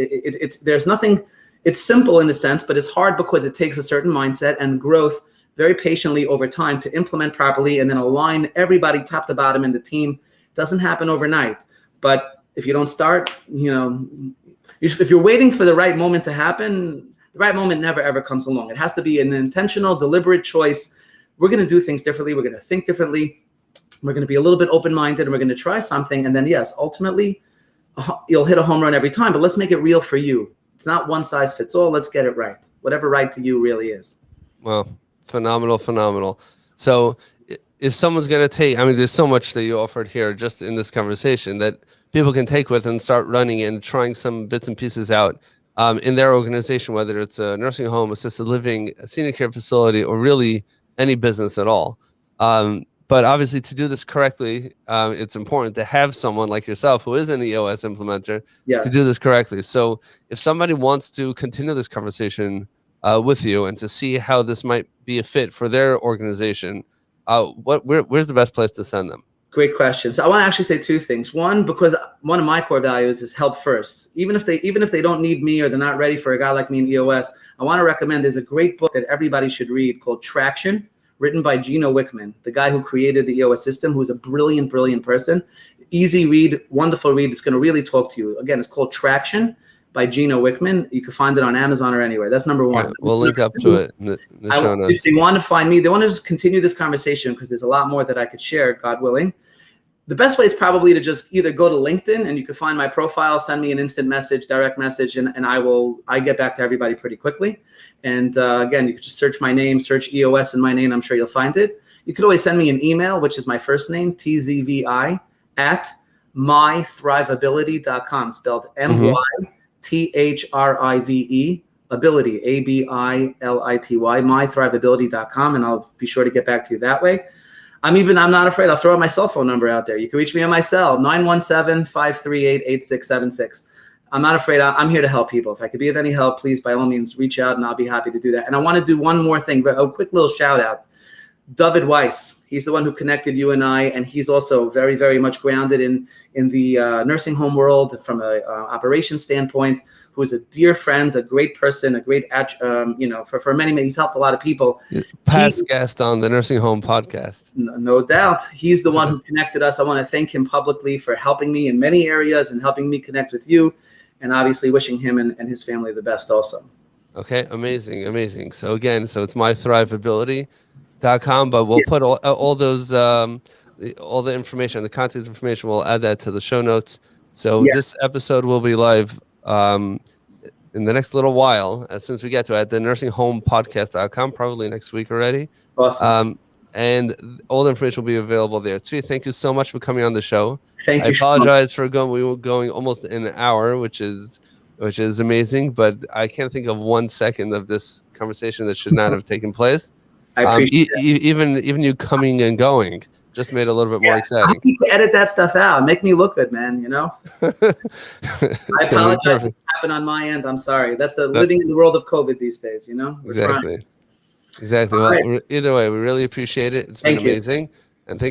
There's nothing. It's simple in a sense, but it's hard because it takes a certain mindset and growth very patiently over time to implement properly and then align everybody top to bottom in the team. It doesn't happen overnight. But if you don't start, if you're waiting for the right moment to happen, the right moment never, ever comes along. It has to be an intentional, deliberate choice. We're going to do things differently. We're going to think differently. We're going to be a little bit open-minded, and we're going to try something. And then, yes, ultimately, you'll hit a home run every time. But let's make it real for you. It's not one size fits all. Let's get it right. Whatever right to you really is. Well, phenomenal. So if someone's going to take, there's so much that you offered here just in this conversation that people can take with and start running and trying some bits and pieces out in their organization, whether it's a nursing home, assisted living, a senior care facility, or really any business at all. But obviously, to do this correctly, it's important to have someone like yourself who is an EOS implementer to do this correctly. So if somebody wants to continue this conversation with you and to see how this might be a fit for their organization, where's the best place to send them? Great question. So I want to actually say two things. One, because one of my core values is help first. Even if they don't need me or they're not ready for a guy like me in EOS, I want to recommend there's a great book that everybody should read called Traction, written by Gina Wickman, the guy who created the EOS system, who's a brilliant person. Easy read, wonderful read. It's going to really talk to you. Again, it's called Traction by Gina Wickman. You can find it on Amazon or anywhere. That's number one. Right, we'll link up to it in the show notes. If they want to find me, they want to just continue this conversation because there's a lot more that I could share, God willing. The best way is probably to just either go to LinkedIn and you can find my profile, send me an instant message, direct message, and I get back to everybody pretty quickly. And again, you can just search my name, search EOS in my name. I'm sure you'll find it. You could always send me an email, which is my first name, TZVI, at mythrivability.com, spelled MYTHRIVE, ability, ABILITY, mythrivability.com, and I'll be sure to get back to you that way. I'm not afraid. I'll throw out my cell phone number out there. You can reach me on my cell, 917-538-8676. I'm not afraid. I'm here to help people. If I could be of any help, please, by all means, reach out, and I'll be happy to do that. And I want to do one more thing, but a quick little shout out. David Weiss, he's the one who connected you and I, and he's also very, very much grounded in the nursing home world from an operations standpoint, who is a dear friend, a great person, a great, for many, he's helped a lot of people. Past guest on the Nursing Home Podcast. No doubt. He's the one who connected us. I want to thank him publicly for helping me in many areas and helping me connect with you, and obviously wishing him and his family the best also. Okay, amazing. So again, it's mythrivability.com, but we'll put all those all the information, the contact information, we'll add that to the show notes. So this episode will be live in the next little while, as soon as we get to it, at the nursinghomepodcast.com, probably next week already. Awesome. And all the information will be available there. Tzvi, thank you so much for coming on the show. Thank you. I apologize for we were going almost an hour, which is amazing, but I can't think of 1 second of this conversation that should not have taken place. I appreciate even you coming and going just made it a little bit more exciting. You edit that stuff out. Make me look good, man. I apologize if it happened on my end. I'm sorry. That's living in the world of COVID these days, Exactly. Well, either way, we really appreciate it. It's been amazing. And thank